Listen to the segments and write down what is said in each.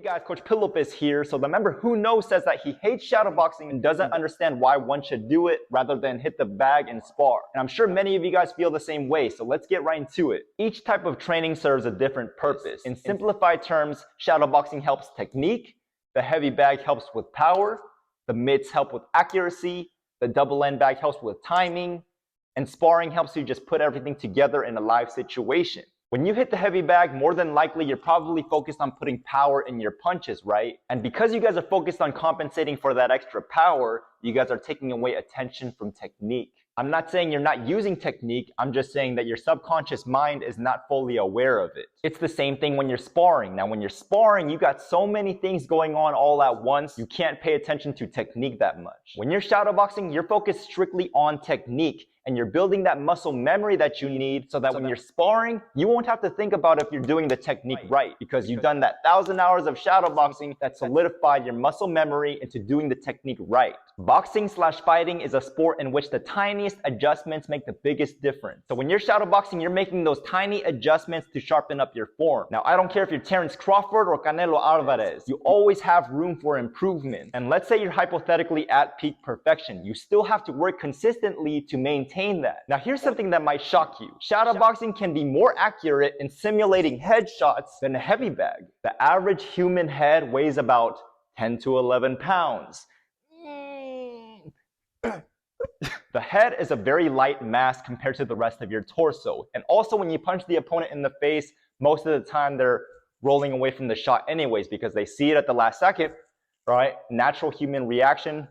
guys, Coach Pillopis here. So the member who knows says that he hates shadowboxing and doesn't understand why one should do it rather than hit the bag and spar. And I'm sure many of you guys feel the same way, so let's get right into it. Each type of training serves a different purpose. In simplified terms, shadowboxing helps technique, the heavy bag helps with power, the mitts help with accuracy, the double end bag helps with timing, and sparring helps you just put everything together in a live situation. When you hit the heavy bag, more than likely you're probably focused on putting power in your punches, right? And because you guys are focused on compensating for that extra power, you guys are taking away attention from technique. I'm not saying you're not using technique, I'm just saying that your subconscious mind is not fully aware of it. It's the same thing when you're sparring. Now when you're sparring, you got so many things going on all at once, you can't pay attention to technique that much. When you're shadowboxing, you're focused strictly on technique, and you're building that muscle memory that you need so that when you're sparring, you won't have to think about if you're doing the technique right, because you've done that 1,000 hours of shadowboxing that solidified your muscle memory into doing the technique right. Boxing/fighting is a sport in which the tiniest adjustments make the biggest difference. So when you're shadowboxing, you're making those tiny adjustments to sharpen up your form. Now, I don't care if you're Terrence Crawford or Canelo Alvarez, you always have room for improvement. And let's say you're hypothetically at peak perfection. You still have to work consistently to maintain that. Now, here's something that might shock you. Shadowboxing can be more accurate in simulating headshots than a heavy bag. The average human head weighs about 10 to 11 pounds. The head is a very light mass compared to the rest of your torso. And also when you punch the opponent in the face, most of the time they're rolling away from the shot anyways because they see it at the last second, right? Natural human reaction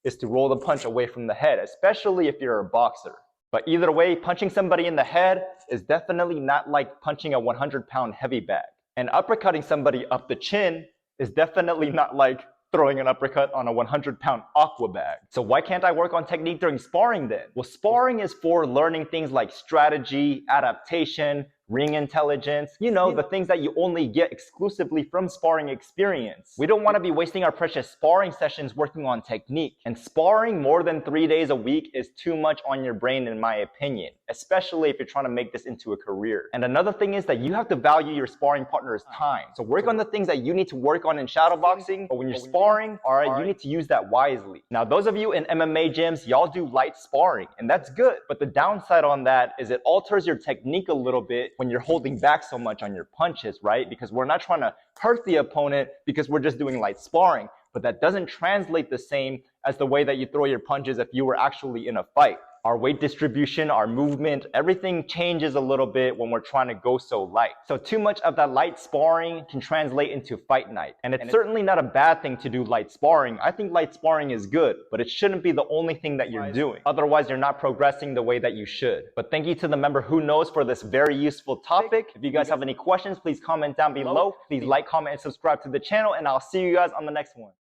is to roll the punch away from the head, especially if you're a boxer. But either way, punching somebody in the head is definitely not like punching a 100-pound heavy bag. And uppercutting somebody up the chin is definitely not like throwing an uppercut on a 100-pound aqua bag. So why can't I work on technique during sparring then? Well, sparring is for learning things like strategy, adaptation, ring intelligence, the things that you only get exclusively from sparring experience. We don't want to be wasting our precious sparring sessions working on technique. And sparring more than 3 days a week is too much on your brain in my opinion, especially if you're trying to make this into a career. And another thing is that you have to value your sparring partner's time. So work on the things that you need to work on in shadowboxing, but when you're sparring, you need to use that wisely. Now, those of you in MMA gyms, y'all do light sparring, and that's good. But the downside on that is it alters your technique a little bit when you're holding back so much on your punches, right? Because we're not trying to hurt the opponent because we're just doing light sparring, but that doesn't translate the same as the way that you throw your punches if you were actually in a fight. Our weight distribution, our movement, everything changes a little bit when we're trying to go so light. So too much of that light sparring can translate into fight night. And it's certainly not a bad thing to do light sparring. I think light sparring is good, but it shouldn't be the only thing that you're doing. Otherwise, you're not progressing the way that you should. But thank you to the member who knows for this very useful topic. If you guys have any questions, please comment down below. Please like, comment, and subscribe to the channel, and I'll see you guys on the next one.